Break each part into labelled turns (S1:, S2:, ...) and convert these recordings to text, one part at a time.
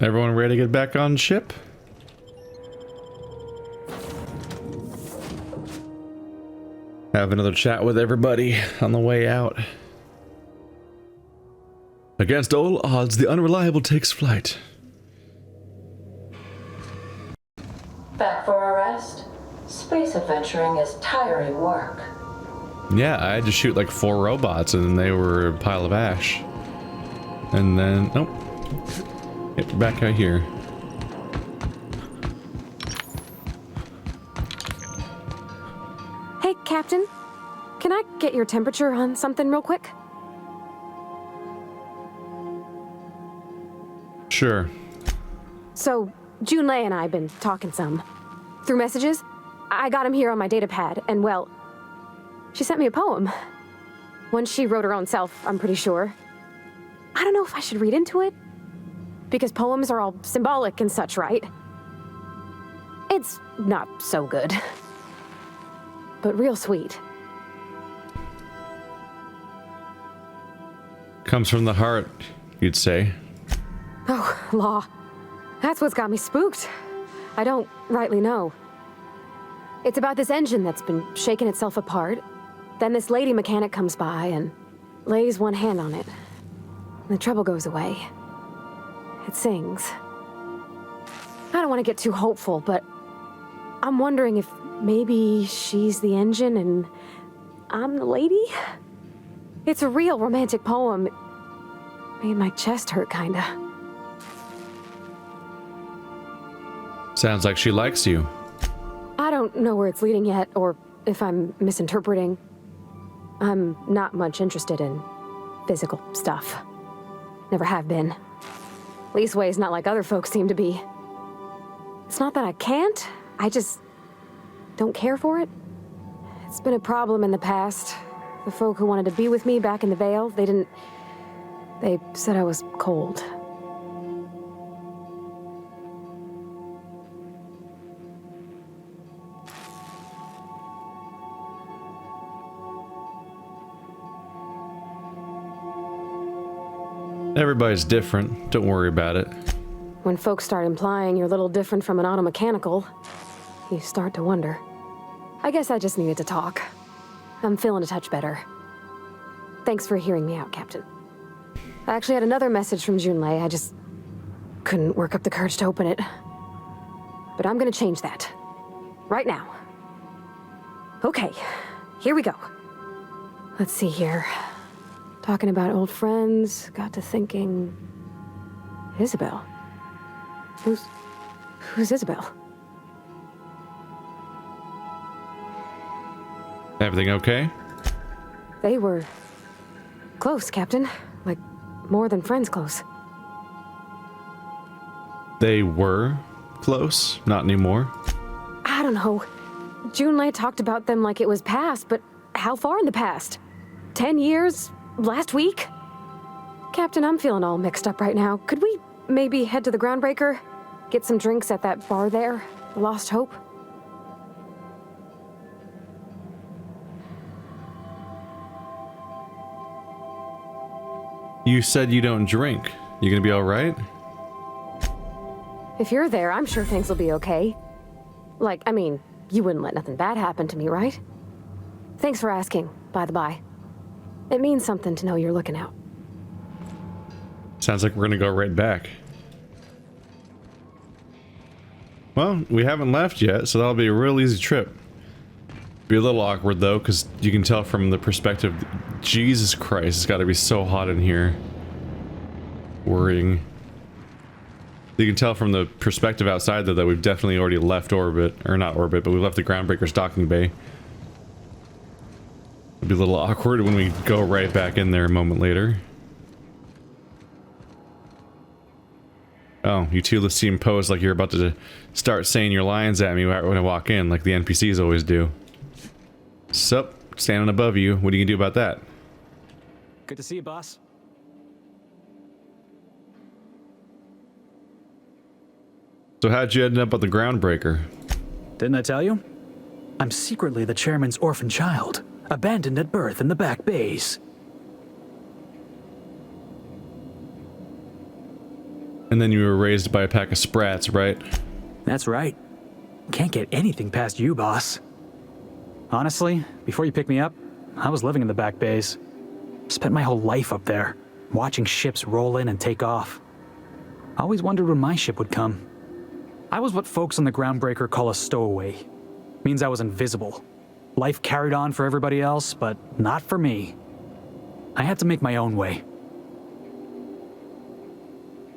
S1: Everyone ready to get back on ship? Have another chat with everybody on the way out. Against all odds, the unreliable takes flight.
S2: Back for a rest? Space adventuring is tiring work.
S1: Yeah, I had to shoot like 4 robots and they were a pile of ash. And then, nope. Get back out here.
S3: Hey, Captain. Can I get your temperature on something real quick?
S1: Sure.
S3: So, Junlei and I have been talking some. Through messages, I got him here on my data pad, and well, she sent me a poem. One she wrote her own self, I'm pretty sure. I don't know if I should read into it, because poems are all symbolic and such, right? It's not so good, but real sweet.
S1: Comes from the heart, you'd say.
S3: Oh, law. That's what's got me spooked. I don't rightly know. It's about this engine that's been shaking itself apart. Then this lady mechanic comes by and lays one hand on it. And the trouble goes away. It sings. I don't want to get too hopeful, but I'm wondering if maybe she's the engine and I'm the lady? It's a real romantic poem. Made my chest hurt, kinda.
S1: Sounds like she likes you.
S3: I don't know where it's leading yet, or if I'm misinterpreting. I'm not much interested in physical stuff. Never have been. Leastways not like other folks seem to be. It's not that I can't, I just don't care for it. It's been a problem in the past. The folk who wanted to be with me back in the Vale, they said I was cold.
S1: Everybody's different. Don't worry about it.
S3: When folks start implying you're a little different from an automechanical, you start to wonder. I guess I just needed to talk. I'm feeling a touch better. Thanks for hearing me out, Captain. I actually had another message from Junlei. I just couldn't work up the courage to open it. But I'm gonna change that. Right now. Okay, here we go. Let's see here. Talking about old friends, got to thinking... Isabel? Who's Isabel?
S1: Everything okay?
S3: They were... close, Captain. Like, more than friends close.
S1: They were close? Not anymore?
S3: I don't know. Junlei talked about them like it was past, but how far in the past? 10 years? Last week? Captain, I'm feeling all mixed up right now. Could we maybe head to the Groundbreaker? Get some drinks at that bar there? The Lost Hope?
S1: You said you don't drink. You gonna be alright?
S3: If you're there, I'm sure things will be okay. Like, I mean, you wouldn't let nothing bad happen to me, right? Thanks for asking, by the by. It means something to know you're looking out.
S1: Sounds like we're gonna go right back. Well, we haven't left yet, so that'll be a real easy trip. Be a little awkward though, because you can tell from the perspective. Jesus Christ, it's gotta be so hot in here. Worrying. You can tell from the perspective outside though that we've definitely already left orbit, or not orbit, but we've left the Groundbreaker's docking bay. It'll be a little awkward when we go right back in there a moment later. Oh, you two seem posed like you're about to start saying your lines at me when I walk in, like the NPCs always do. Sup, standing above you. What are you gonna do about that?
S4: Good to see you, boss.
S1: So how'd you end up at the Groundbreaker?
S4: Didn't I tell you? I'm secretly the chairman's orphan child, abandoned at birth in the back bays.
S1: And then you were raised by a pack of sprats, right?
S4: That's right. Can't get anything past you, boss. Honestly, before you picked me up, I was living in the back bays. Spent my whole life up there, watching ships roll in and take off. Always wondered when my ship would come. I was what folks on the Groundbreaker call a stowaway. Means I was invisible. Life carried on for everybody else, but not for me. I had to make my own way.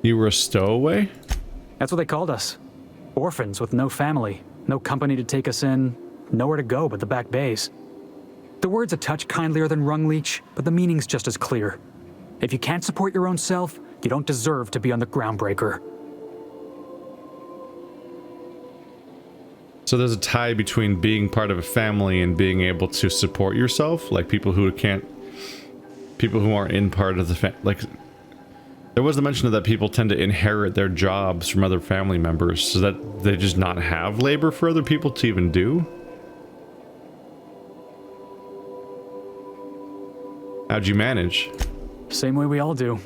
S1: You were a stowaway?
S4: That's what they called us. Orphans with no family, no company to take us in, nowhere to go but the back bays. The word's a touch kindlier than Rungleech, but the meaning's just as clear. If you can't support your own self, you don't deserve to be on the Groundbreaker.
S1: So there's a tie between being part of a family and being able to support yourself? Like people who aren't in part of the like, there was the mention of that people tend to inherit their jobs from other family members, so that they just not have labor for other people to even do? How'd you manage?
S4: Same way we all do.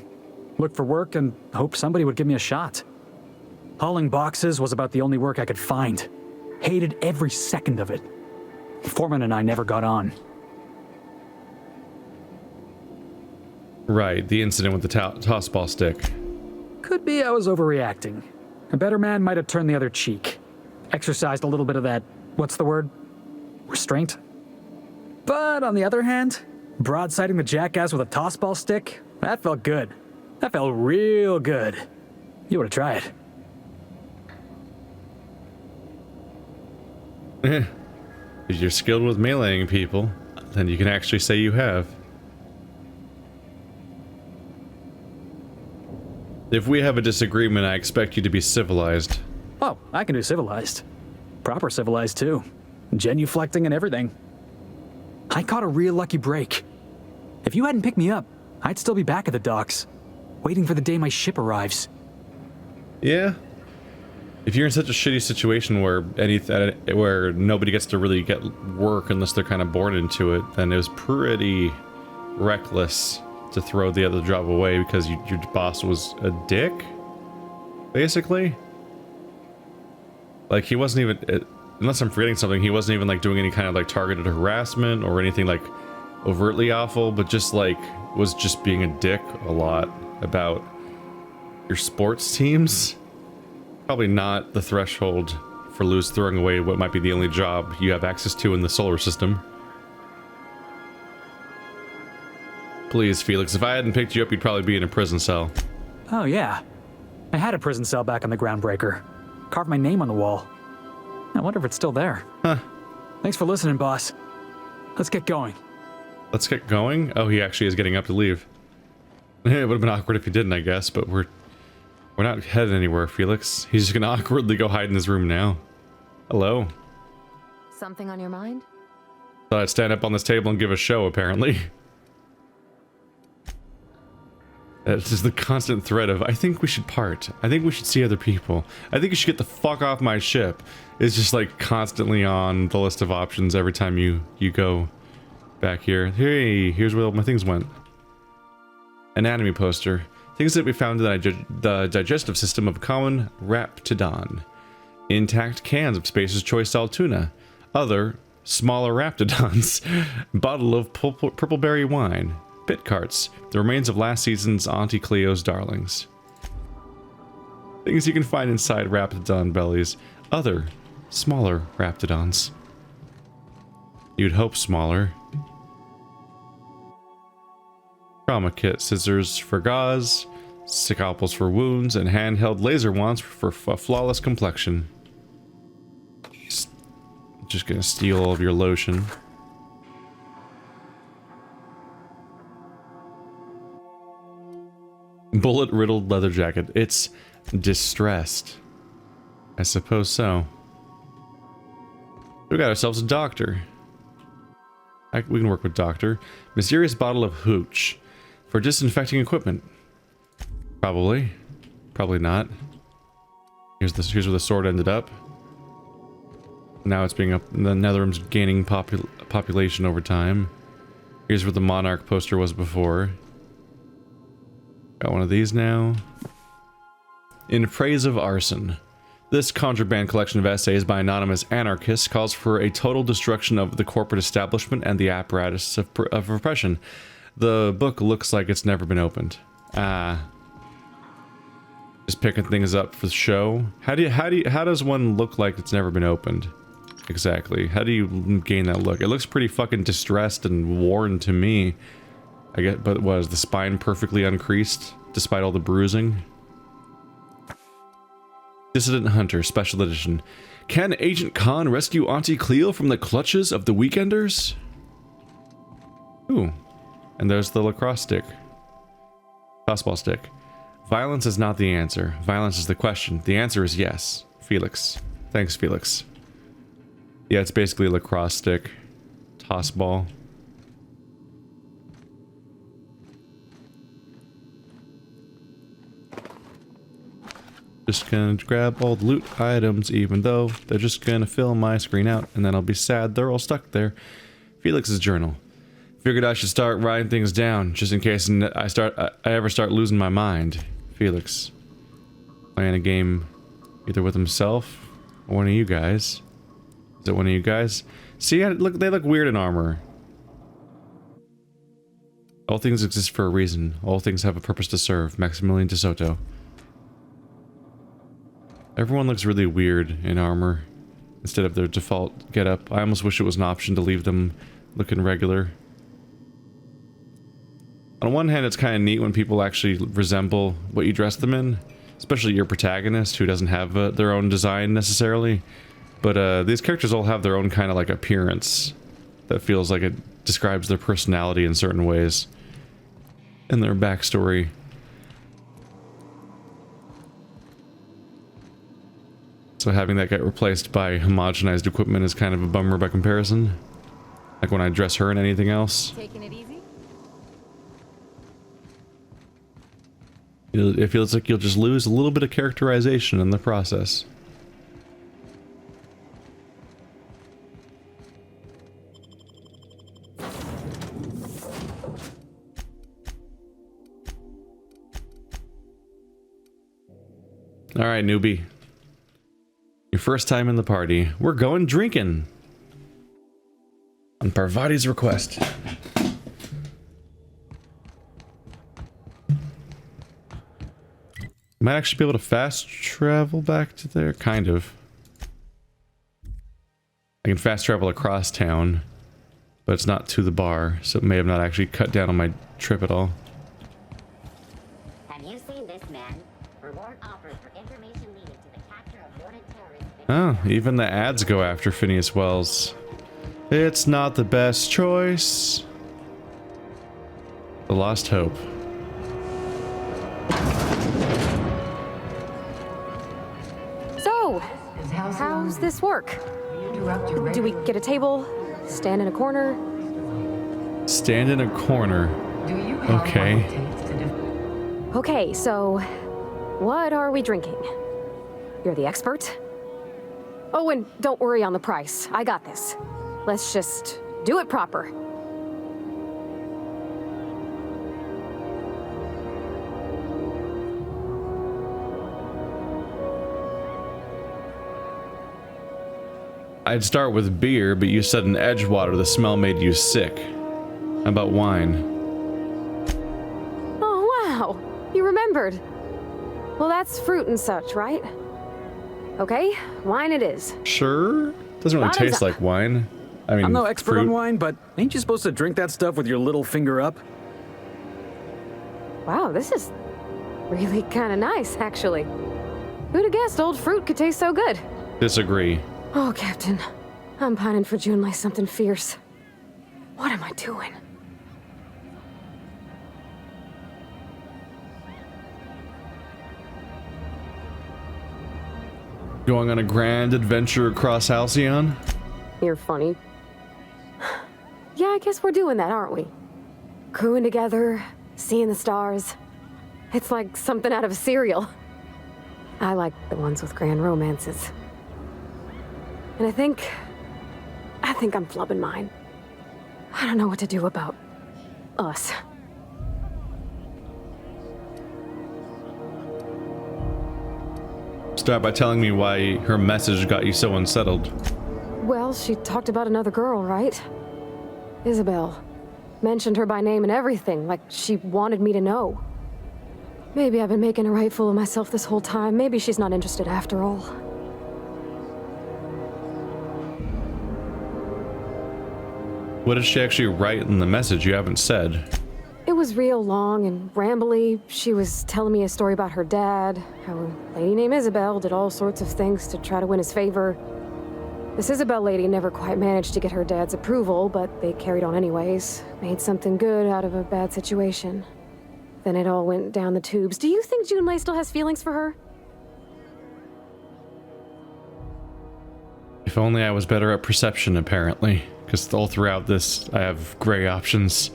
S4: Look for work and hope somebody would give me a shot. Hauling boxes was about the only work I could find. Hated every second of it. Foreman and I never got on.
S1: Right, the incident with the tossball stick.
S4: Could be I was overreacting. A better man might have turned the other cheek. Exercised a little bit of that, what's the word? Restraint? But on the other hand, broadsiding the jackass with a tossball stick, that felt good. That felt real good. You ought to try it.
S1: If you're skilled with meleeing people, then you can actually say you have. If we have a disagreement, I expect you to be civilized.
S4: Oh, I can do civilized. Proper civilized, too. Genuflecting and everything. I caught a real lucky break. If you hadn't picked me up, I'd still be back at the docks, waiting for the day my ship arrives.
S1: Yeah. If you're in such a shitty situation where where nobody gets to really get work unless they're kind of born into it, then it was pretty reckless to throw the other job away because your boss was a dick, basically. Like, he wasn't even, unless I'm forgetting something, he wasn't even like doing any kind of like targeted harassment or anything like overtly awful, but just like was just being a dick a lot about your sports teams. Probably not the threshold for throwing away what might be the only job you have access to in the solar system. Please, Felix, if I hadn't picked you up, you'd probably be in a prison cell.
S4: Oh, yeah. I had a prison cell back on the Groundbreaker. Carved my name on the wall. I wonder if it's still there.
S1: Huh.
S4: Thanks for listening, boss. Let's get going.
S1: Let's get going? Oh, he actually is getting up to leave. It would have been awkward if he didn't, I guess, but we're not headed anywhere, Felix. He's just gonna awkwardly go hide in his room now. Hello.
S3: Something on your mind?
S1: Thought I'd stand up on this table and give a show, apparently. It's just the constant thread of, I think we should part. I think we should see other people. I think you should get the fuck off my ship. It's just like constantly on the list of options every time you go back here. Hey, here's where all my things went. Anatomy poster. Things that we found in the digestive system of a common raptidon. Intact cans of Spacer's Choice Style tuna. Other, smaller raptidons. Bottle of purple berry wine. Pit carts, the remains of last season's Auntie Cleo's darlings. Things you can find inside raptidon bellies. Other, smaller raptidons. You'd hope smaller. Trauma kit, scissors for gauze, scalpels for wounds, and handheld laser wands for a flawless complexion. Just gonna steal all of your lotion. Bullet-riddled leather jacket. It's distressed. I suppose so. We got ourselves a doctor. We can work with doctor. Mysterious bottle of hooch. For disinfecting equipment. Probably. Probably not. Here's where the sword ended up. Now it's being up. The Netherrealm's gaining population over time. Here's where the Monarch poster was before. Got one of these now. In praise of arson. This contraband collection of essays by anonymous anarchists calls for a total destruction of the corporate establishment and the apparatus of repression. The book looks like it's never been opened. Just picking things up for the show. How does one look like it's never been opened? Exactly. How do you gain that look? It looks pretty fucking distressed and worn to me. I get, but was the spine perfectly uncreased despite all the bruising? Dissident Hunter, Special Edition. Can Agent Khan rescue Auntie Cleo from the clutches of the Weekenders? Ooh. And there's the lacrosse stick. Tossball stick. Violence is not the answer. Violence is the question. The answer is yes. Felix. Thanks, Felix. Yeah, it's basically a lacrosse stick. Tossball. Just gonna grab all the loot items, even though they're just gonna fill my screen out, and then I'll be sad they're all stuck there. Felix's journal. Figured I should start writing things down, just in case I ever start losing my mind. Felix. Playing a game either with himself or one of you guys. Is it one of you guys? See, look, they look weird in armor. All things exist for a reason. All things have a purpose to serve. Maximilian de Soto. Everyone looks really weird in armor instead of their default getup. I almost wish it was an option to leave them looking regular. On one hand, it's kind of neat when people actually resemble what you dress them in, especially your protagonist, who doesn't have their own design necessarily. But these characters all have their own kind of like appearance that feels like it describes their personality in certain ways and their backstory. So having that get replaced by homogenized equipment is kind of a bummer by comparison. Like when I dress her in anything else.
S3: Taking it easy?
S1: It feels like you'll just lose a little bit of characterization in the process. Alright, newbie. Your first time in the party. We're going drinking! On Parvati's request. Might actually be able to fast travel back to there, kind of. I can fast travel across town, but it's not to the bar, so it may have not actually cut down on my trip at all.
S5: Have you seen this man? Reward offered for information leading to the capture of wanted terrorists.
S1: Oh, even the ads go after Phineas Wells. It's not the best choice. The Lost Hope.
S3: So, how's this work? Do we get a table? Stand in a corner?
S1: Stand in a corner. Okay.
S3: Okay, so what are we drinking? You're the expert? Oh, and don't worry on the price. I got this. Let's just do it proper.
S1: I'd start with beer, but you said in Edgewater the smell made you sick. How about wine?
S3: Oh, wow. You remembered. Well, that's fruit and such, right? Okay, wine it is.
S1: Sure. Doesn't really
S3: Bottoms
S1: taste
S3: up.
S1: like wine. I mean,
S4: I'm no expert
S1: fruit.
S4: on wine, but ain't you supposed to drink that stuff with your little finger up?
S3: Wow, this is really kind of nice, actually. Who'd have guessed old fruit could taste so good?
S1: Disagree.
S3: Oh, Captain. I'm pining for June like something fierce. What am I doing?
S1: Going on a grand adventure across Halcyon?
S3: You're funny. Yeah, I guess we're doing that, aren't we? Crewing together, seeing the stars. It's like something out of a serial. I like the ones with grand romances. And I think I'm flubbing mine. I don't know what to do about us.
S1: Start by telling me why her message got you so unsettled.
S3: Well, she talked about another girl, right? Isabel. Mentioned her by name and everything, like she wanted me to know. Maybe I've been making a right fool of myself this whole time. Maybe she's not interested after all.
S1: What did she actually write in the message you haven't said?
S3: It was real long and rambly. She was telling me a story about her dad, how a lady named Isabel did all sorts of things to try to win his favor. This Isabel lady never quite managed to get her dad's approval, but they carried on anyways. Made something good out of a bad situation. Then it all went down the tubes. Do you think Junlei still has feelings for her?
S1: If only I was better at perception, apparently. Because all throughout this, I have gray options.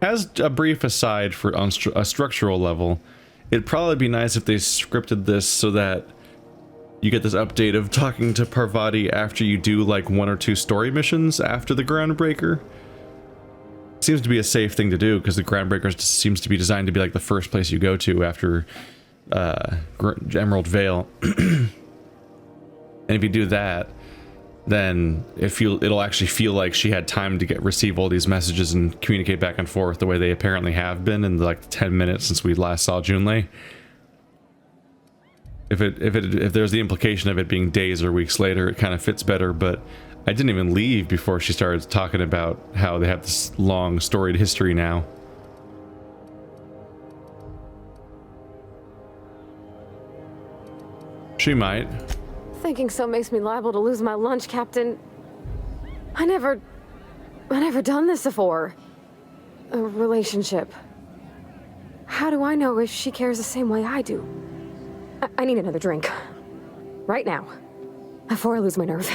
S1: As a brief aside for on a structural level, it'd probably be nice if they scripted this so that you get this update of talking to Parvati after you do like 1 or 2 story missions after the Groundbreaker. Seems to be a safe thing to do because the Groundbreaker just seems to be designed to be like the first place you go to after Emerald Vale. And if you do that, then it'll actually feel like she had time to receive all these messages and communicate back and forth the way they apparently have been in like 10 minutes since we last saw Junlei. If there's the implication of it being days or weeks later, it kind of fits better, but I didn't even leave before she started talking about how they have this long storied history now. She might.
S3: Thinking so makes me liable to lose my lunch, Captain. I never done this before. A relationship. How do I know if she cares the same way I do? I need another drink. Right now. Before I lose my nerve.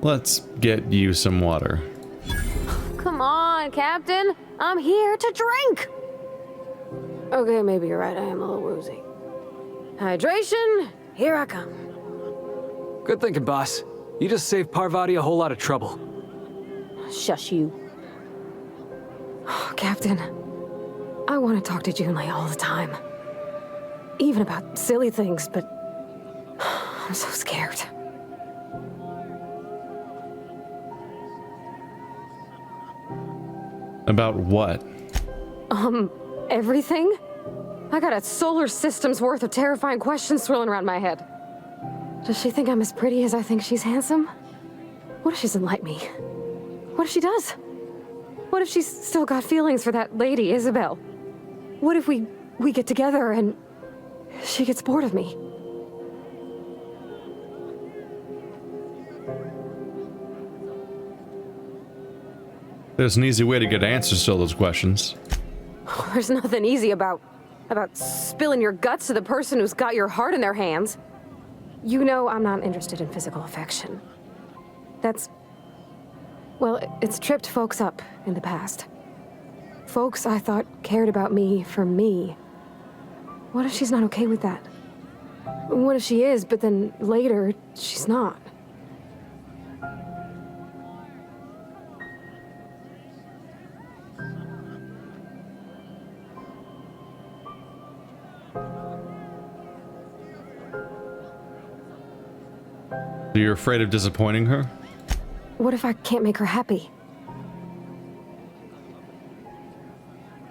S1: Let's get you some water.
S3: Come on, Captain. I'm here to drink. Okay, maybe you're right. I am a little woozy. Hydration, here I come.
S4: Good thinking, boss. You just saved Parvati a whole lot of trouble.
S3: Shush you. Captain, I want to talk to Junlei all the time. Even about silly things, but I'm so scared.
S1: About what?
S3: Everything? I got a solar system's worth of terrifying questions swirling around my head. Does she think I'm as pretty as I think she's handsome? What if she doesn't like me? What if she does? What if she's still got feelings for that lady, Isabel? What if we get together and she gets bored of me?
S1: There's an easy way to get answers to all those questions.
S3: There's nothing easy about spilling your guts to the person who's got your heart in their hands. You know I'm not interested in physical affection. Well, it's tripped folks up in the past. Folks I thought cared about me for me. What if she's not okay with that? What if she is, but then later, she's not?
S1: So you're afraid of disappointing her?
S3: What if I can't make her happy?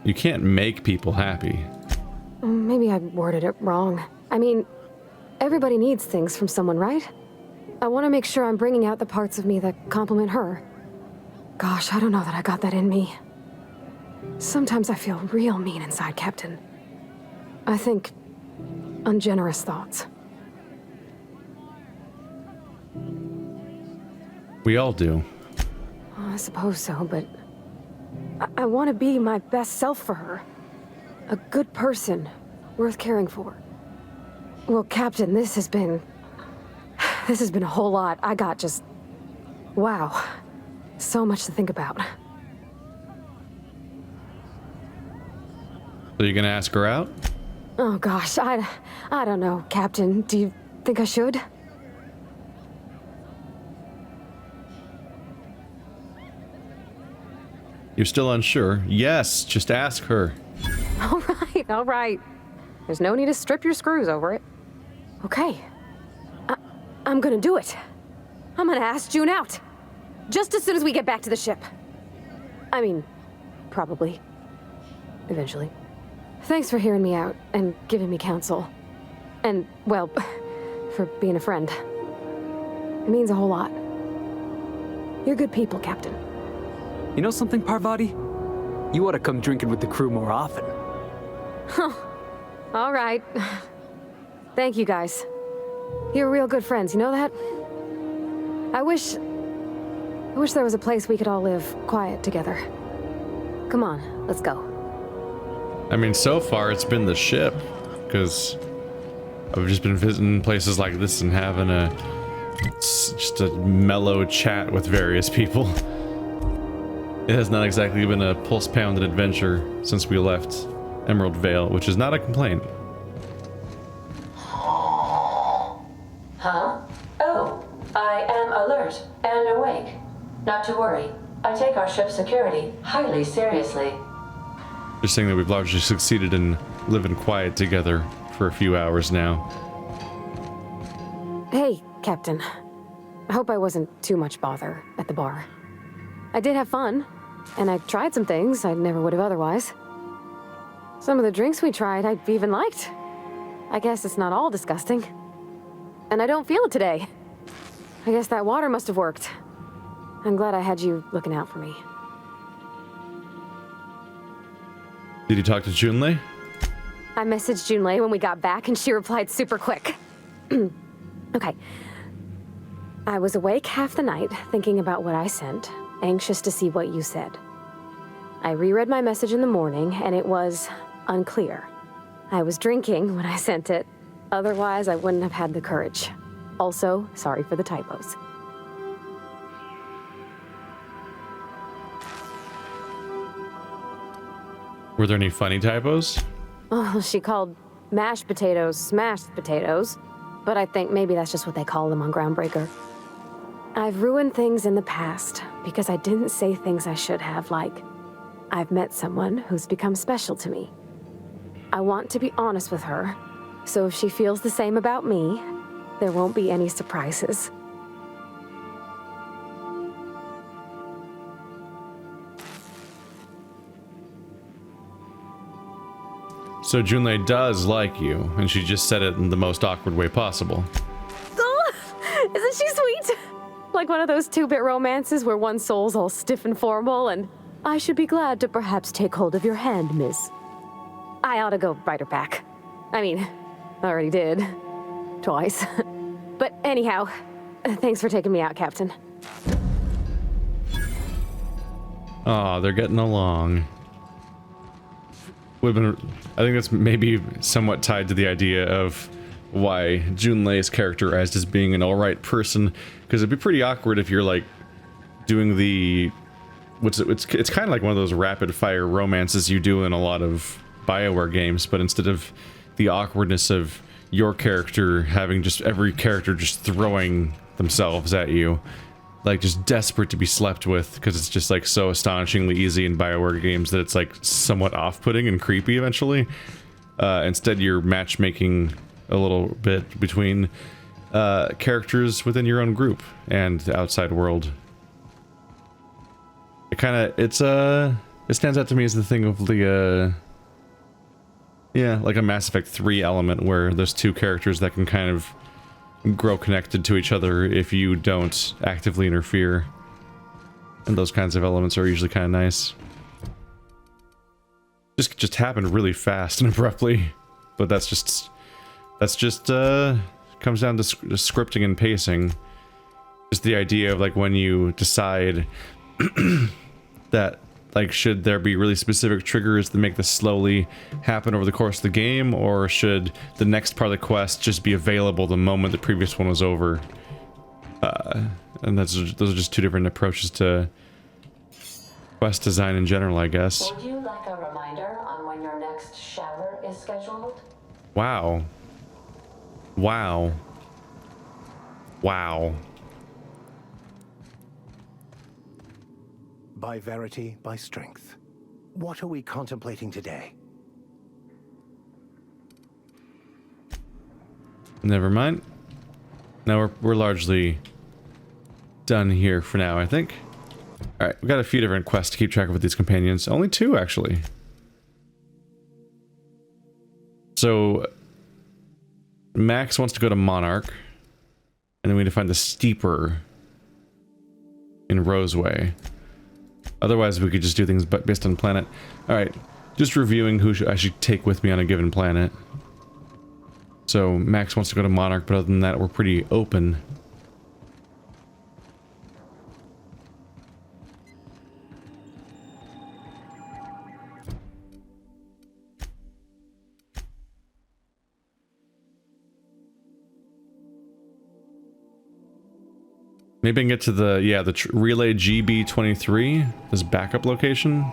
S1: You can't make people happy.
S3: Maybe I worded it wrong. I mean, everybody needs things from someone, right? I want to make sure I'm bringing out the parts of me that complement her. Gosh, I don't know that I got that in me. Sometimes I feel real mean inside, Captain. I think ungenerous thoughts.
S1: We all do.
S3: Oh, I suppose so, but I want to be my best self for her. A good person, worth caring for. Well, Captain, this has been a whole lot. I got just... wow. So much to think about.
S1: So you're gonna ask her out?
S3: Oh gosh, I don't know, Captain. Do you think I should?
S1: You're still unsure? Yes, just ask her.
S3: All right, all right. There's no need to strip your screws over it. Okay. I'm gonna do it. I'm gonna ask June out. Just as soon as we get back to the ship. I mean, probably. Eventually. Thanks for hearing me out and giving me counsel. And, well, for being a friend. It means a whole lot. You're good people, Captain.
S4: You know something, Parvati? You ought to come drinking with the crew more often.
S3: All right. Thank you, guys. You're real good friends, you know that? I wish there was a place we could all live quiet together. Come on, let's go.
S1: I mean, so far it's been the ship, because I've just been visiting places like this and having just a mellow chat with various people. It has not exactly been a pulse-pounded adventure since we left Emerald Vale, which is not a complaint.
S2: Huh? Oh, I am alert and awake. Not to worry. I take our ship's security highly seriously.
S1: Just saying that we've largely succeeded in living quiet together for a few hours now.
S3: Hey, Captain. I hope I wasn't too much bother at the bar. I did have fun, and I tried some things I never would have otherwise. Some of the drinks we tried I even liked. I guess it's not all disgusting. And I don't feel it today. I guess that water must have worked. I'm glad I had you looking out for me.
S1: Did you talk to Junlei?
S3: I messaged Junlei when we got back, and she replied super quick. Okay. I was awake half the night, thinking about what I sent, anxious to see what you said. I reread my message in the morning, and it was unclear. I was drinking when I sent it. Otherwise, I wouldn't have had the courage. Also, sorry for the typos.
S1: Were there any funny typos?
S3: Oh, she called mashed potatoes smashed potatoes, but I think maybe that's just what they call them on Groundbreaker. I've ruined things in the past because I didn't say things I should have, like, I've met someone who's become special to me. I want to be honest with her, so if she feels the same about me, there won't be any surprises.
S1: So Junlei does like you, and she just said it in the most awkward way possible.
S3: Oh, isn't she sweet? Like one of those two-bit romances where one soul's all stiff and formal, and I should be glad to perhaps take hold of your hand, miss. I ought to go write her back. I mean, I already did. Twice. But anyhow, thanks for taking me out, Captain.
S1: Aw, they're getting along. Would've been, I think that's maybe somewhat tied to the idea of why Junlei is characterized as being an alright person, because it'd be pretty awkward if you're like doing the it's kind of like one of those rapid fire romances you do in a lot of BioWare games, but instead of the awkwardness of your character having just every character just throwing themselves at you, like just desperate to be slept with, because it's just like so astonishingly easy in BioWare games that it's like somewhat off-putting and creepy eventually. Instead you're matchmaking a little bit between characters within your own group and the outside world. It stands out to me as the thing of the yeah, like a Mass Effect 3 element where there's two characters that can kind of grow connected to each other if you don't actively interfere. And those kinds of elements are usually kind of nice. Just happened really fast and abruptly, but that's just comes down to scripting and pacing. Just the idea of like when you decide that like should there be really specific triggers that make this slowly happen over the course of the game, or should the next part of the quest just be available the moment the previous one was over? And those are just two different approaches to quest design in general, I guess.
S2: Would you like a reminder on when your next shower is scheduled?
S1: Wow. Wow. Wow.
S6: by verity, by strength. What are we contemplating today?
S1: Never mind. Now we're largely done here for now, I think. Alright, we've got a few different quests to keep track of with these companions. Only 2, actually. So, Max wants to go to Monarch. And then we need to find the Steeper in Roseway. Otherwise, we could just do things based on planet. Alright, just reviewing who I should take with me on a given planet. So, Max wants to go to Monarch, but other than that, we're pretty open. Maybe I can get to the, the relay GB-23, this backup location.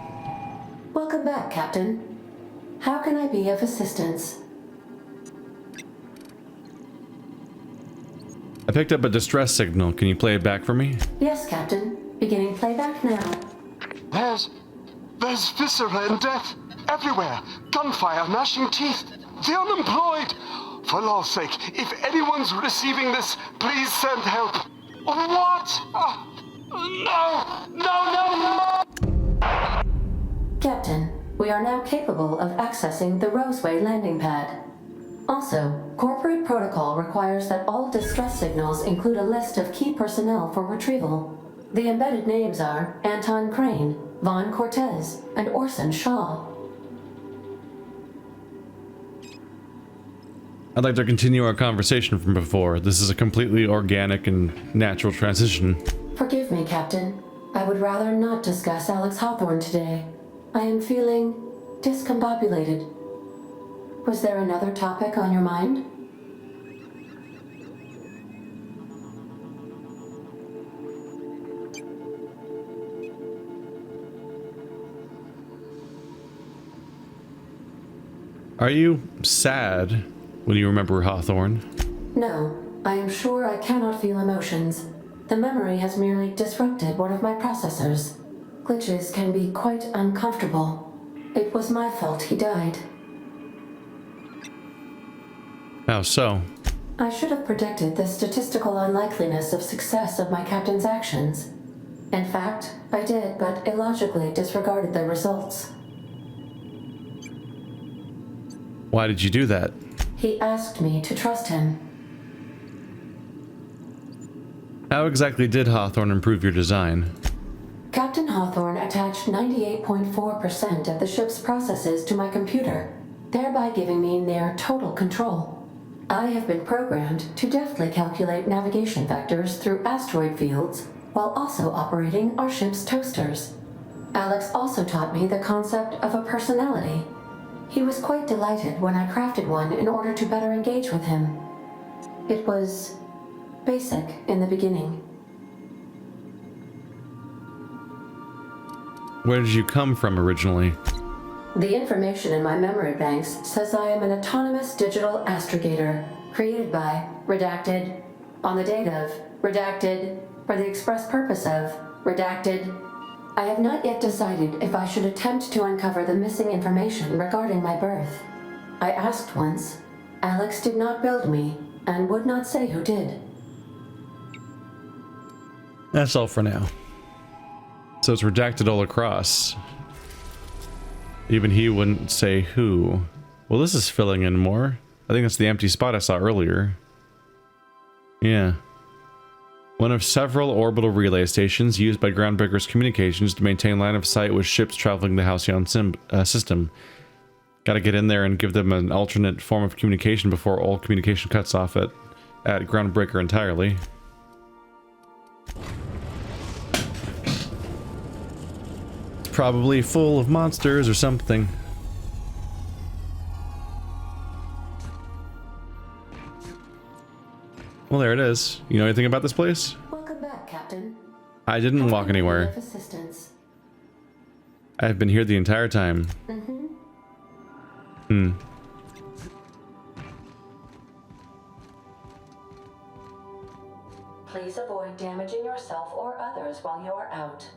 S2: Welcome back, Captain. How can I be of assistance?
S1: I picked up a distress signal. Can you play it back for me?
S2: Yes, Captain. Beginning playback now.
S7: There's viscera and death everywhere. Gunfire, gnashing teeth. The unemployed. For law's sake, if anyone's receiving this, please send help. What? No!
S2: Captain, we are now capable of accessing the Roseway landing pad. Also, corporate protocol requires that all distress signals include a list of key personnel for retrieval. The embedded names are Anton Crane, Vaughn Cortez, and Orson Shaw.
S1: I'd like to continue our conversation from before. This is a completely organic and natural transition.
S2: Forgive me, Captain. I would rather not discuss Alex Hawthorne today. I am feeling discombobulated. Was there another topic on your mind?
S1: Are you sad when you remember Hawthorne?
S2: No, I am sure I cannot feel emotions. The memory has merely disrupted one of my processors. Glitches can be quite uncomfortable. It was my fault he died.
S1: How so?
S2: I should have predicted the statistical unlikeliness of success of my captain's actions. In fact, I did, but illogically disregarded the results.
S1: Why did you do that?
S2: He asked me to trust him.
S1: How exactly did Hawthorne improve your design?
S2: Captain Hawthorne attached 98.4% of the ship's processes to my computer, thereby giving me near total control. I have been programmed to deftly calculate navigation vectors through asteroid fields, while also operating our ship's toasters. Alex also taught me the concept of a personality. He was quite delighted when I crafted one in order to better engage with him. It was basic in the beginning.
S1: Where did you come from originally?
S2: The information in my memory banks says I am an autonomous digital astrogator, created by, redacted, on the date of, redacted, for the express purpose of, redacted. I have not yet decided if I should attempt to uncover the missing information regarding my birth. I asked once. Alex did not build me, and would not say who did.
S1: That's all for now. So it's redacted all across. Even he wouldn't say who. Well, this is filling in more. I think that's the empty spot I saw earlier. Yeah. One of several orbital relay stations used by Groundbreaker's communications to maintain line of sight with ships traveling the Halcyon system. Gotta get in there and give them an alternate form of communication before all communication cuts off at Groundbreaker entirely. It's probably full of monsters or something. Well, there it is. You know anything about this place?
S2: Welcome back, Captain.
S1: I didn't walk anywhere.
S2: Assistance.
S1: I've been here the entire time.
S2: Please avoid damaging yourself or others while you are out.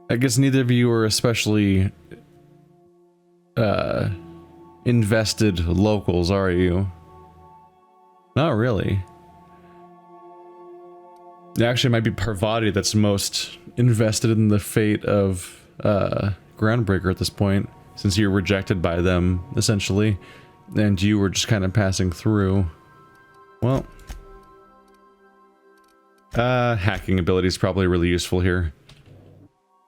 S1: I guess neither of you are especially invested locals, are you? Not really. Actually, it might be Parvati that's most invested in the fate of Groundbreaker at this point, since you were rejected by them, essentially, and you were just kind of passing through. Well, hacking ability is probably really useful here.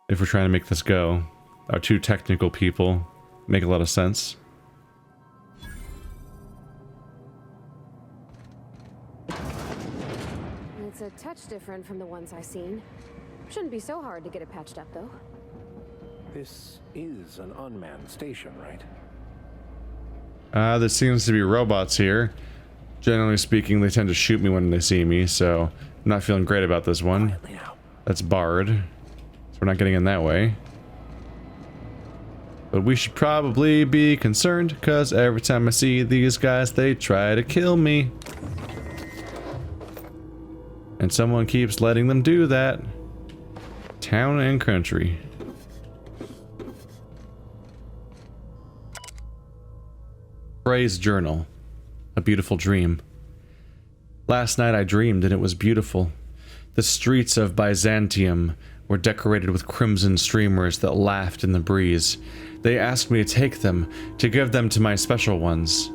S1: If we're trying to make this go. Our two technical people make a lot of sense.
S3: It's a touch different from the ones I've seen. Shouldn't be so hard to get it patched up, though.
S6: This is an unmanned station, right?
S1: There seems to be robots here. Generally speaking, they tend to shoot me when they see me, so I'm not feeling great about this one. That's Ballard. So we're not getting in that way. But we should probably be concerned, because every time I see these guys, they try to kill me. And someone keeps letting them do that. Town and country. Praise journal. A beautiful dream. Last night I dreamed and it was beautiful. The streets of Byzantium were decorated with crimson streamers that laughed in the breeze. They asked me to take them, to give them to my special ones.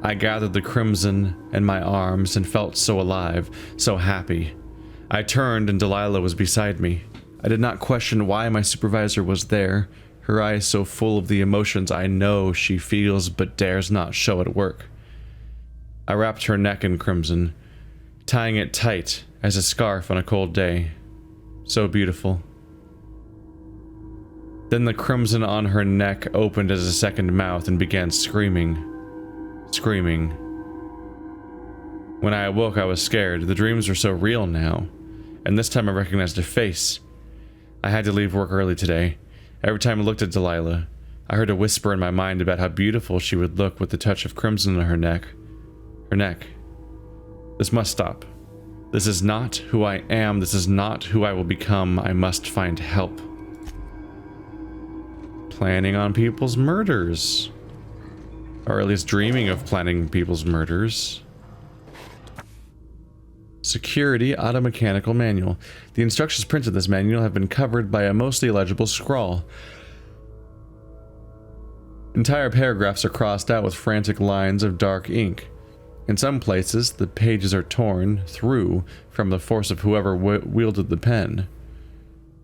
S1: I gathered the crimson in my arms and felt so alive, so happy. I turned and Delilah was beside me. I did not question why my supervisor was there, her eyes so full of the emotions I know she feels but dares not show at work. I wrapped her neck in crimson, tying it tight as a scarf on a cold day. So beautiful. Then the crimson on her neck opened as a second mouth and began screaming. Screaming. When I awoke, I was scared. The dreams were so real now. And this time I recognized a face. I had to leave work early today. Every time I looked at Delilah, I heard a whisper in my mind about how beautiful she would look with the touch of crimson on her neck. Her neck. This must stop. This is not who I am. This is not who I will become. I must find help. Planning on people's murders. Or at least dreaming of planning people's murders. Security Automechanical Manual. The instructions printed in this manual have been covered by a mostly illegible scrawl. Entire paragraphs are crossed out with frantic lines of dark ink. In some places, the pages are torn through from the force of whoever wielded the pen.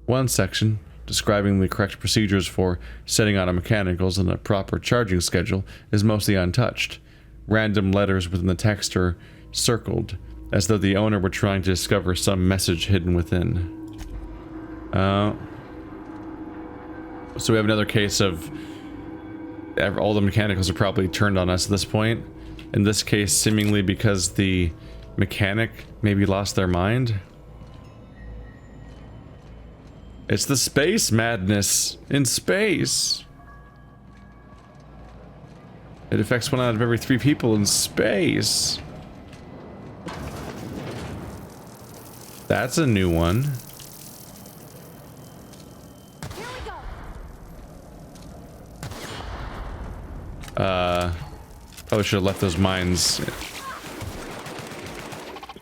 S1: One section, describing the correct procedures for setting automechanicals and a proper charging schedule, is mostly untouched. Random letters within the text are circled, as though the owner were trying to discover some message hidden within. So we have another case of all the mechanicals are probably turned on us at this point. In this case, seemingly because the mechanic maybe lost their mind. It's the space madness in space. It affects 1 out of every 3 people in space. That's a new one.
S3: Here we go.
S1: Probably should have left those mines.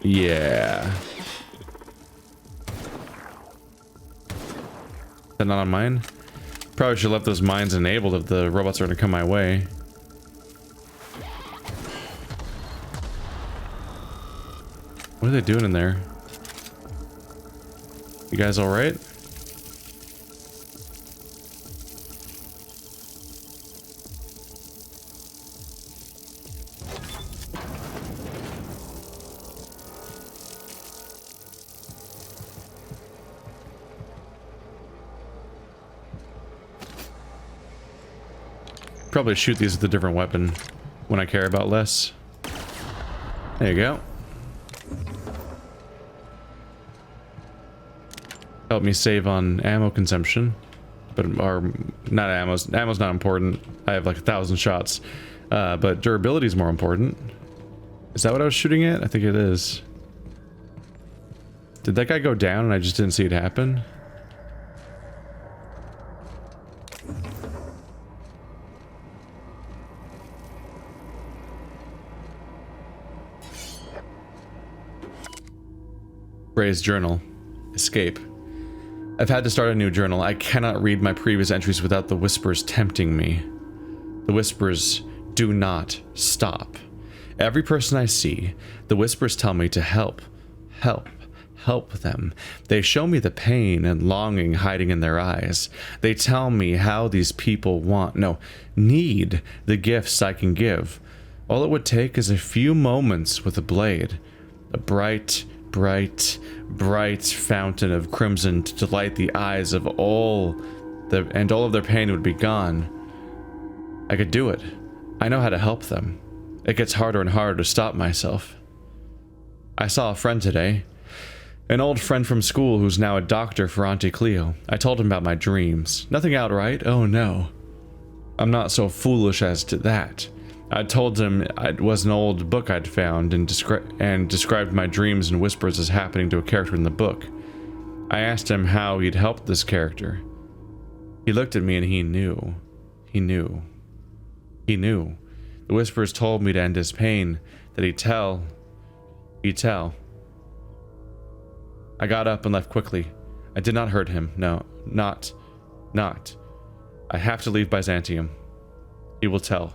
S1: Yeah. Is that not on mine? Probably should have left those mines enabled if the robots are gonna come my way. What are they doing in there? You guys alright? Probably shoot these with a different weapon when I care about less. There you go. Help me save on ammo consumption, but or not ammo's not important. I have like 1,000 shots, but durability is more important. Is that what I was shooting at? I think it is. Did that guy go down and I just didn't see it happen? Ray's journal. Escape. I've had to start a new journal. I cannot read my previous entries without the whispers tempting me. The whispers do not stop. Every person I see, the whispers tell me to help them. They show me the pain and longing hiding in their eyes. They tell me how these people need the gifts I can give. All it would take is a few moments with a blade. A bright fountain of crimson to delight the eyes of all of their pain would be gone. I could do it. I know how to help them. It gets harder and harder to stop myself. I saw a friend today. An old friend from school who's now a doctor for Auntie Cleo. I told him about my dreams. Nothing outright, oh no. I'm not so foolish as to that. I told him it was an old book I'd found and described my dreams and whispers as happening to a character in the book. I asked him how he'd helped this character. He looked at me and he knew. He knew. The whispers told me to end his pain, that he'd tell. I got up and left quickly. I did not hurt him. No, not. I have to leave Byzantium. He will tell.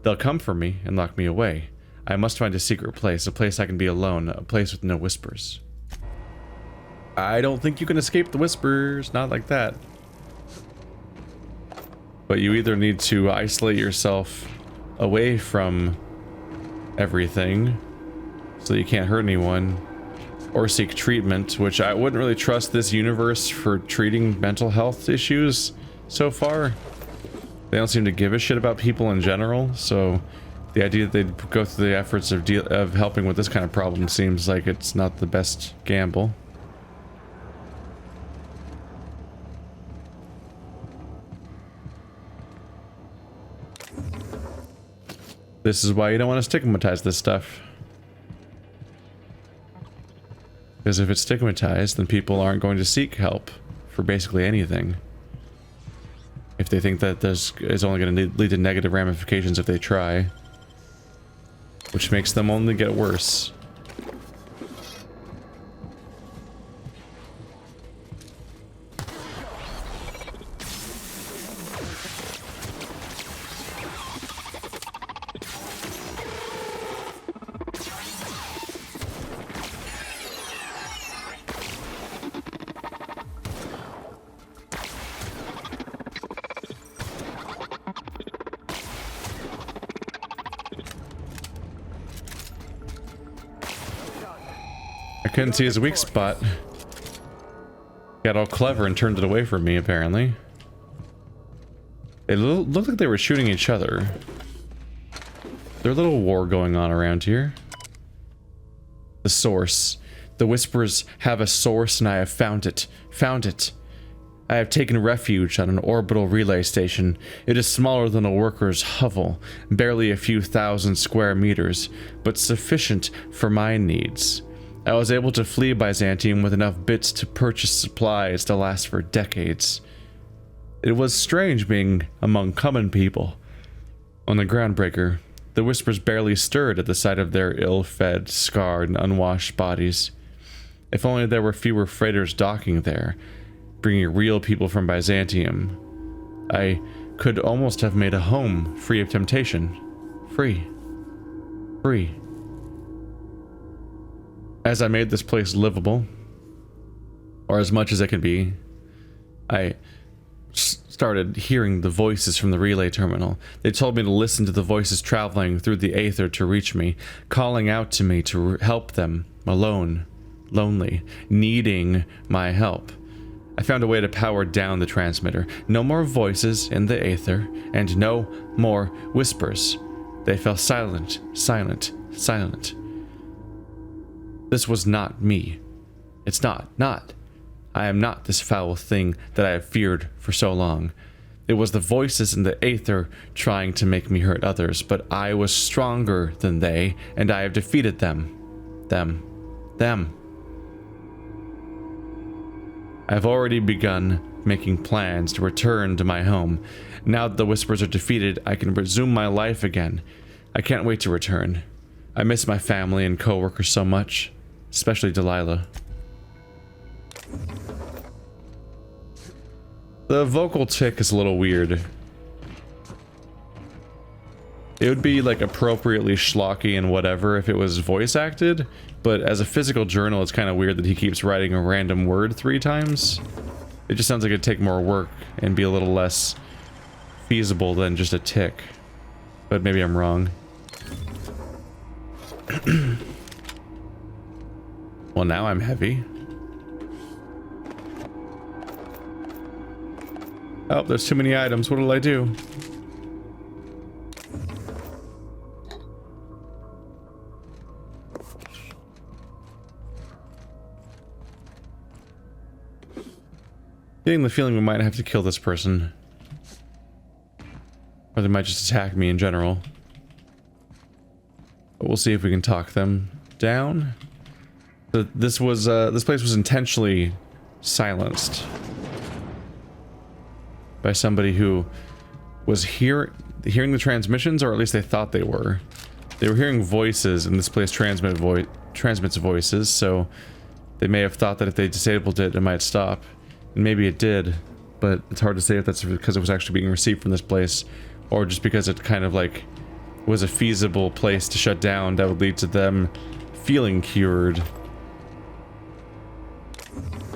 S1: They'll come for me and lock me away. I must find a secret place, a place I can be alone, a place with no whispers. I don't think you can escape the whispers, not like that. But you either need to isolate yourself away from everything so that you can't hurt anyone, or seek treatment, which I wouldn't really trust this universe for treating mental health issues so far. They don't seem to give a shit about people in general, so the idea that they'd go through the efforts of helping with this kind of problem seems like it's not the best gamble. This is why you don't want to stigmatize this stuff. Because if it's stigmatized, then people aren't going to seek help for basically anything. If they think that this is only going to lead to negative ramifications if they try. Which makes them only get worse. I couldn't see his weak spot. Got all clever and turned it away from me, apparently. It looked like they were shooting each other. There's a little war going on around here. The source. The whispers have a source and I have found it. I have taken refuge on an orbital relay station. It is smaller than a worker's hovel, barely a few thousand square meters, but sufficient for my needs. I was able to flee Byzantium with enough bits to purchase supplies to last for decades. It was strange being among common people. On the Groundbreaker, the whispers barely stirred at the sight of their ill-fed, scarred, and unwashed bodies. If only there were fewer freighters docking there, bringing real people from Byzantium. I could almost have made a home free of temptation. Free. As I made this place livable, or as much as it could be, I started hearing the voices from the relay terminal. They told me to listen to the voices traveling through the aether to reach me, calling out to me to help them, alone, lonely, needing my help. I found a way to power down the transmitter. No more voices in the aether, and no more whispers. They fell silent. This was not me. It's not. I am not this foul thing that I have feared for so long. It was the voices in the aether trying to make me hurt others, but I was stronger than they, and I have defeated them. Them. I've already begun making plans to return to my home. Now that the whispers are defeated, I can resume my life again. I can't wait to return. I miss my family and co-workers so much. Especially Delilah. The vocal tick is a little weird. It would be like appropriately schlocky and whatever if it was voice acted, but as a physical journal, it's kind of weird that he keeps writing a random word 3 times. It just sounds like it'd take more work and be a little less feasible than just a tick. But maybe I'm wrong. Well, now I'm heavy. Oh, there's too many items. What did I do? Getting the feeling we might have to kill this person. Or they might just attack me in general. But we'll see if we can talk them down. This place was intentionally silenced by somebody who was hearing the transmissions, or at least they thought they were. They were hearing voices, and this place transmits voices, so they may have thought that if they disabled it, it might stop. And maybe it did, but it's hard to say if that's because it was actually being received from this place, or just because it kind of like was a feasible place to shut down that would lead to them feeling cured.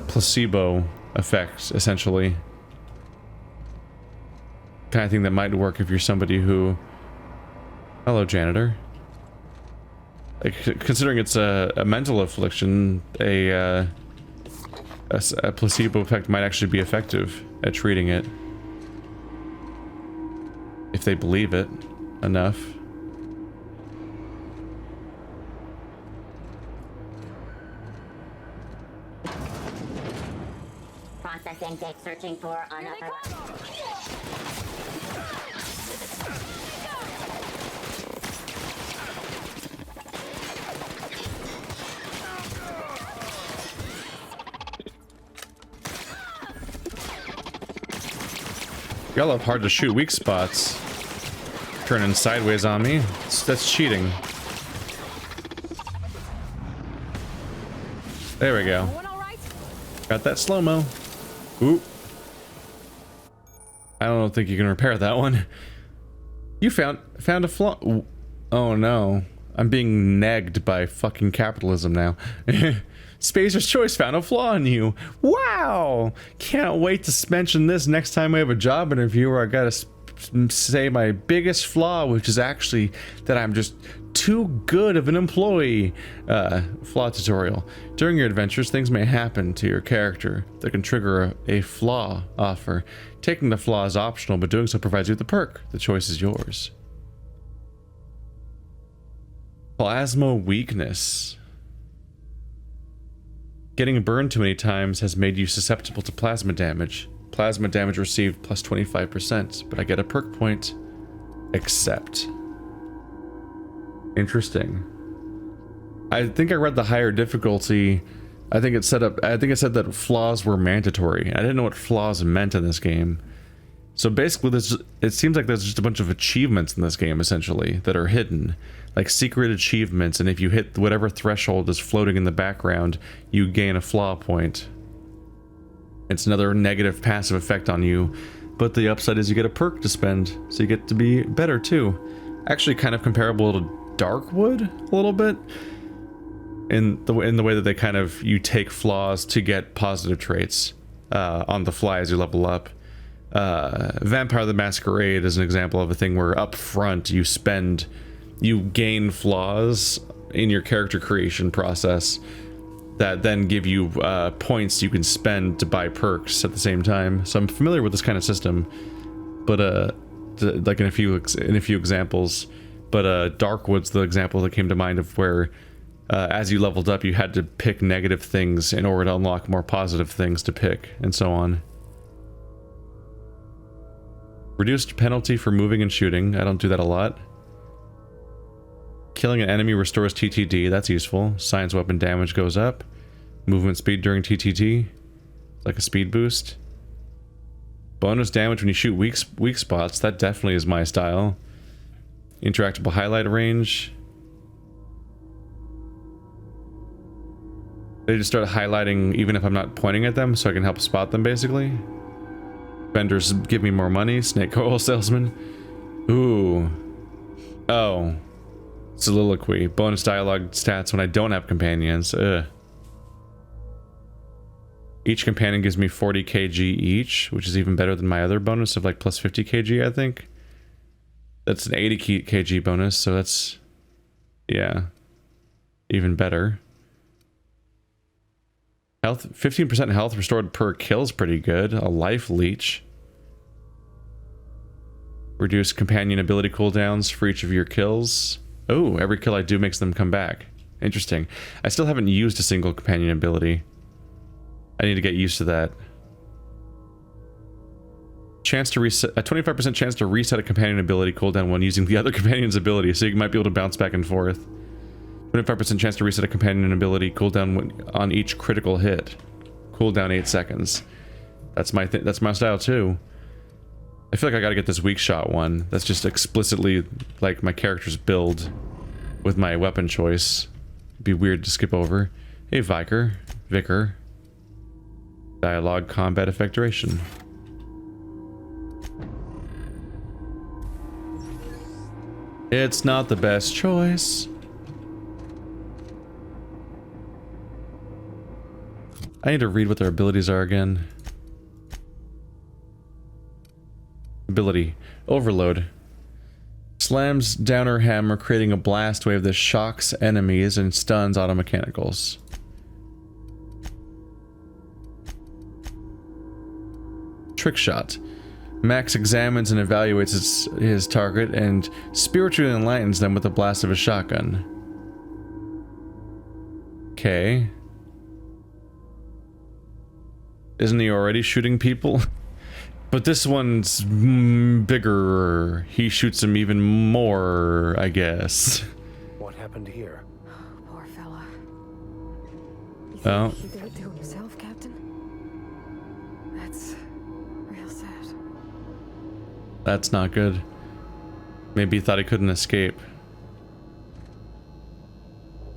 S1: Placebo effect, essentially. Kind of thing that might work if you're somebody who... Hello, janitor. Like, considering it's a mental affliction, a placebo effect might actually be effective at treating it. If they believe it enough.
S5: Processing data, searching for unauthorized.
S1: Y'all have hard to shoot weak spots. Turning sideways on me. That's cheating. There we go. Got that slow-mo. Ooh. I don't think you can repair that one. You found a flaw. Ooh. Oh no. I'm being negged by fucking capitalism now. Spacer's Choice found a flaw in you. Wow! Can't wait to mention this next time we have a job interview where I gotta say my biggest flaw, which is actually that I'm just too good of an employee. Flaw tutorial. During your adventures, things may happen to your character that can trigger a flaw offer. Taking the flaw is optional, but doing so provides you with the perk. The choice is yours. Plasma weakness. Getting burned too many times has made you susceptible to plasma damage. Plasma damage received plus 25%, but I get a perk point. Accept. Interesting. I think I read the higher difficulty. I think it said that flaws were mandatory. I didn't know what flaws meant in this game. So basically, it seems like there's just a bunch of achievements in this game, essentially, that are hidden. Like secret achievements, and if you hit whatever threshold is floating in the background, you gain a flaw point. It's another negative passive effect on you, but the upside is you get a perk to spend, so you get to be better too. Actually kind of comparable to Darkwood, a little bit. In the way that they kind of, you take flaws to get positive traits on the fly as you level up. Vampire the Masquerade is an example of a thing where up front you gain flaws in your character creation process that then give you points you can spend to buy perks at the same time. So I'm familiar with this kind of system, but like in a few examples. But Darkwood's the example that came to mind of where as you leveled up, you had to pick negative things in order to unlock more positive things to pick, and so on. Reduced penalty for moving and shooting. I don't do that a lot. Killing an enemy restores TTD. That's useful. Science weapon damage goes up. Movement speed during TTD. It's like a speed boost. Bonus damage when you shoot weak spots. That definitely is my style. Interactable highlight range. They just start highlighting even if I'm not pointing at them, so I can help spot them, basically. Vendors give me more money. Snake oil salesman. Ooh. Oh. Soliloquy. Bonus dialogue stats when I don't have companions. Ugh. Each companion gives me 40 kg each, which is even better than my other bonus of like plus 50 kg, I think. That's an 80 kg bonus, so that's... yeah. Even better. Health, 15% health restored per kill is pretty good. A life leech. Reduce companion ability cooldowns for each of your kills. Oh, every kill I do makes them come back. Interesting. I still haven't used a single companion ability. I need to get used to that. Chance to reset, a 25% chance to reset a companion ability cooldown when using the other companion's ability, so you might be able to bounce back and forth. 25% chance to reset a companion ability cooldown on each critical hit. Cooldown 8 seconds. That's my that's my style too. I feel like I gotta get this weak shot one. That's just explicitly like my character's build with my weapon choice. It'd be weird to skip over. Hey, Vicar. Dialogue combat effectoration. It's not the best choice. I need to read what their abilities are again. Ability. Overload. Slams down her hammer, creating a blast wave that shocks enemies and stuns automechanicals. Trick shot. Max examines and evaluates his target and spiritually enlightens them with the blast of a shotgun. Okay. Isn't he already shooting people? But this one's bigger. He shoots him even more, I guess.
S6: What happened here?
S3: Poor fella. You
S1: Oh.
S3: think he did it to himself, Captain? That's real sad.
S1: That's not good. Maybe he thought he couldn't escape.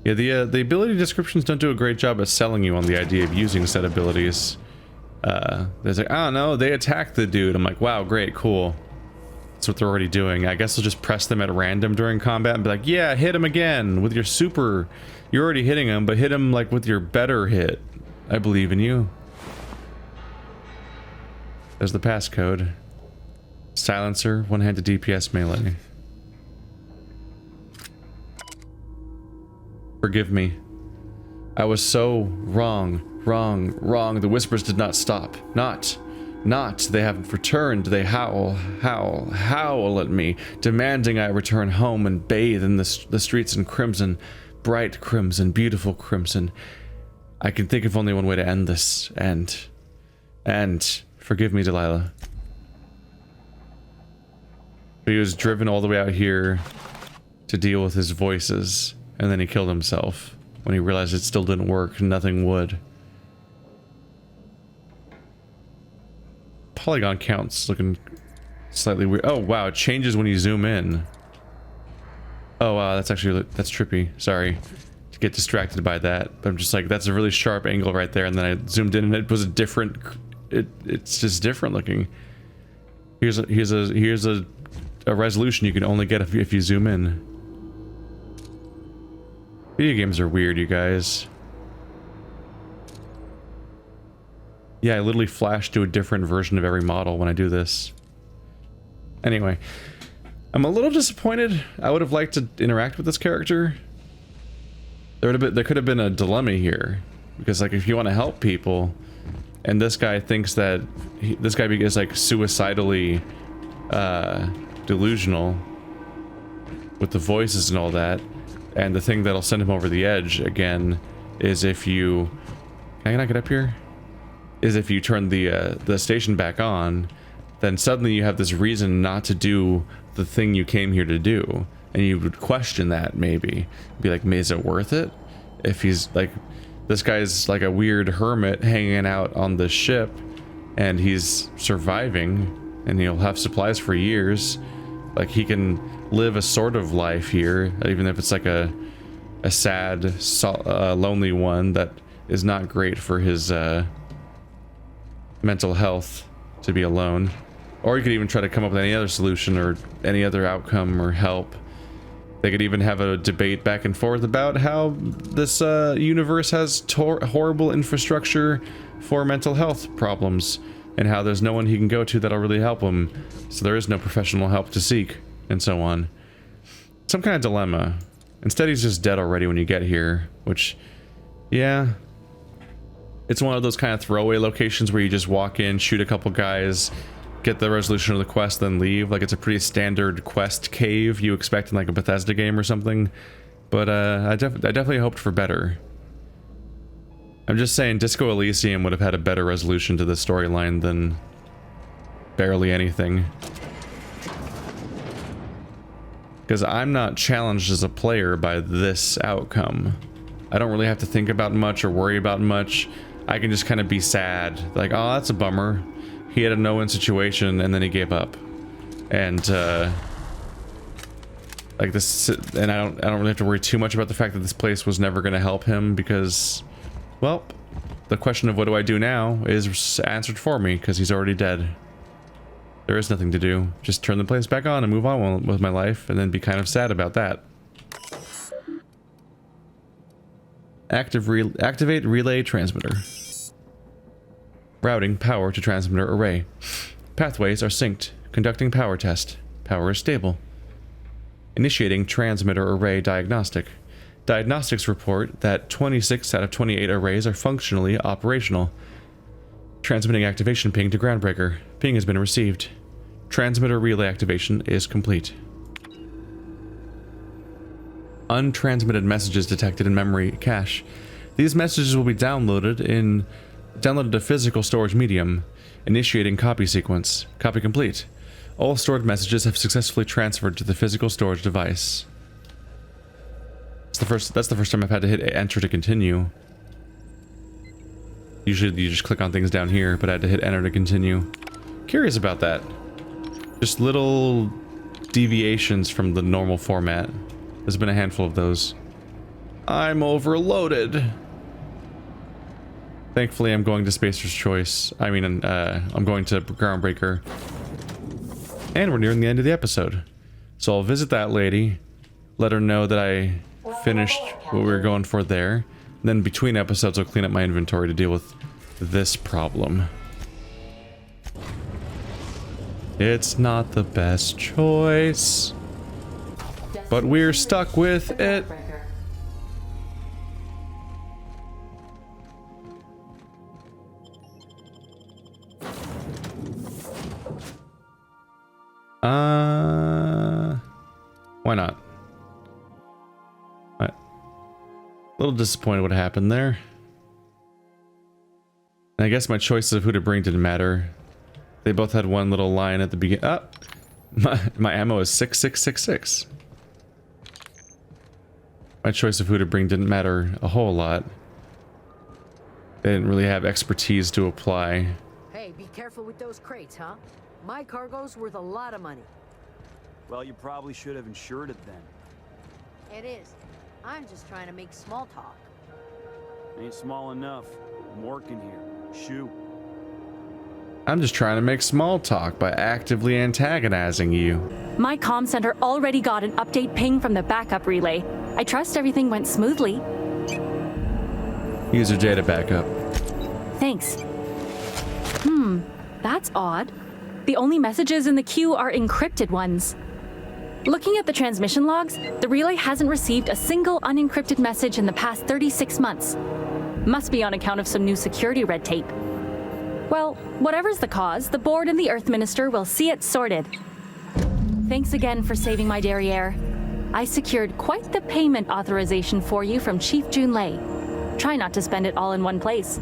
S1: Yeah, the ability descriptions don't do a great job of selling you on the idea of using said abilities. There's like, I don't know, they attacked the dude. I'm like, wow, great, cool. That's what they're already doing. I guess I'll just press them at random during combat and be like, yeah, hit him again with your super. You're already hitting him, but hit him like with your better hit. I believe in you. There's the passcode. Silencer, one-handed DPS melee. Forgive me. I was so wrong. The whispers did not stop. Not. They haven't returned. They howl at me, demanding I return home and bathe in the streets in crimson. Bright crimson, beautiful crimson. I can think of only one way to end this, and forgive me, Delilah. But he was driven all the way out here to deal with his voices, and then he killed himself when he realized it still didn't work. Nothing would. Polygon counts looking slightly weird. Oh wow, it changes when you zoom in. Oh wow, that's trippy. Sorry to get distracted by that, but I'm just like, that's a really sharp angle right there, and then I zoomed in and it was a different. It's just different looking. Here's a resolution you can only get if you zoom in. Video games are weird, you guys. Yeah, I literally flash to a different version of every model when I do this. Anyway, I'm a little disappointed. I would have liked to interact with this character. There could have been a dilemma here, because like if you want to help people, and this guy thinks that this guy is like suicidally delusional with the voices and all that, and the thing that'll send him over the edge again is if you can I not get up here? Is if you turn the station back on, then suddenly you have this reason not to do the thing you came here to do, and you would question that, maybe be like, is it worth it? If he's like, this guy's like a weird hermit hanging out on the ship, and he's surviving, and he'll have supplies for years, like he can live a sort of life here, even if it's like a sad, lonely one that is not great for his mental health to be alone. Or you could even try to come up with any other solution or any other outcome or help. They could even have a debate back and forth about how this universe has horrible infrastructure for mental health problems, and how there's no one he can go to that'll really help him, so there is no professional help to seek, and so on. Some kind of dilemma. Instead, he's just dead already when you get here, which, yeah. It's one of those kind of throwaway locations where you just walk in, shoot a couple guys, get the resolution of the quest, then leave. Like, it's a pretty standard quest cave you expect in like a Bethesda game or something. But I definitely hoped for better. I'm just saying Disco Elysium would have had a better resolution to the storyline than barely anything. Because I'm not challenged as a player by this outcome. I don't really have to think about much or worry about much. I can just kind of be sad. Like, oh, that's a bummer. He had a no-win situation and then he gave up. And like this, and I don't really have to worry too much about the fact that this place was never going to help him, because, well, the question of what do I do now is answered for me because he's already dead. There is nothing to do. Just turn the place back on and move on with my life, and then be kind of sad about that. Activate relay transmitter. Routing power to transmitter array. Pathways are synced. Conducting power test. Power is stable. Initiating transmitter array diagnostic. Diagnostics report that 26 out of 28 arrays are functionally operational. Transmitting activation ping to groundbreaker. Ping has been received. Transmitter relay activation is complete. Untransmitted messages detected in memory cache. These messages will be downloaded to physical storage medium. Initiating copy sequence. Copy complete. All stored messages have successfully transferred to the physical storage device. That's the first time I've had to hit enter to continue. Usually you just click on things down here, but I had to hit enter to continue. Curious about that. Just little deviations from the normal format. There's been a handful of those. I'm overloaded. Thankfully, I'm going to Spacer's Choice. I mean, I'm going to Groundbreaker. And we're nearing the end of the episode. So I'll visit that lady, let her know that I finished what we were going for there. And then between episodes, I'll clean up my inventory to deal with this problem. It's not the best choice, but we're stuck with it. Why not? A little disappointed what happened there. And I guess my choices of who to bring didn't matter. They both had one little line at the beginning. Ah! My ammo is 6666. My choice of who to bring didn't matter a whole lot. They didn't really have expertise to apply.
S8: Hey, be careful with those crates, huh? My cargo's worth a lot of money.
S9: Well, you probably should have insured it then.
S8: It is. I'm just trying to make small talk.
S9: Ain't small enough. I'm working here. Shoot.
S1: I'm just trying to make small talk by actively antagonizing you.
S10: My comm center already got an update ping from the backup relay. I trust everything went smoothly.
S1: User data backup.
S10: Thanks. That's odd. The only messages in the queue are encrypted ones. Looking at the transmission logs, the relay hasn't received a single unencrypted message in the past 36 months. Must be on account of some new security red tape. Well, whatever's the cause, the board and the Earth Minister will see it sorted. Thanks again for saving my derriere. I secured quite the payment authorization for you from Chief Junlei. Try not to spend it all in one place.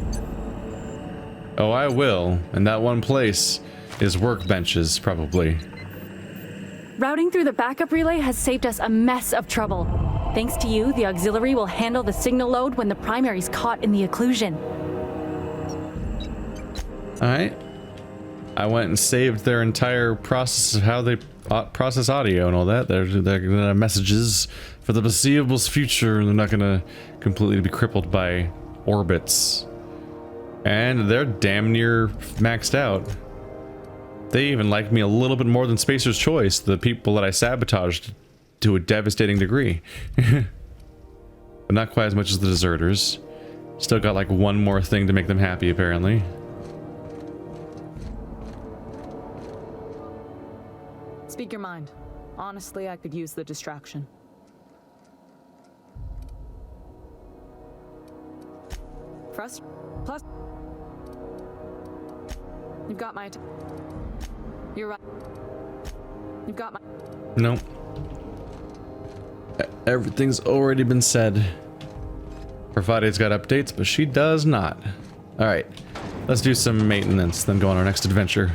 S1: Oh, I will. And that one place is workbenches, probably.
S10: Routing through the backup relay has saved us a mess of trouble. Thanks to you, the auxiliary will handle the signal load when the primary's caught in the occlusion.
S1: Alright. I went and saved their entire process of how they process audio and all that. They're gonna have messages for the foreseeable future, and they're not gonna completely be crippled by orbits. And they're damn near maxed out. They even like me a little bit more than Spacer's Choice, the people that I sabotaged to a devastating degree. But not quite as much as the deserters. Still got like one more thing to make them happy, apparently.
S11: Speak your mind. Honestly, I could use the distraction. Plus, you've got my... You're right. You've got my...
S1: Nope. Everything's already been said. Parvati's got updates, but she does not. Alright, let's do some maintenance, then go on our next adventure.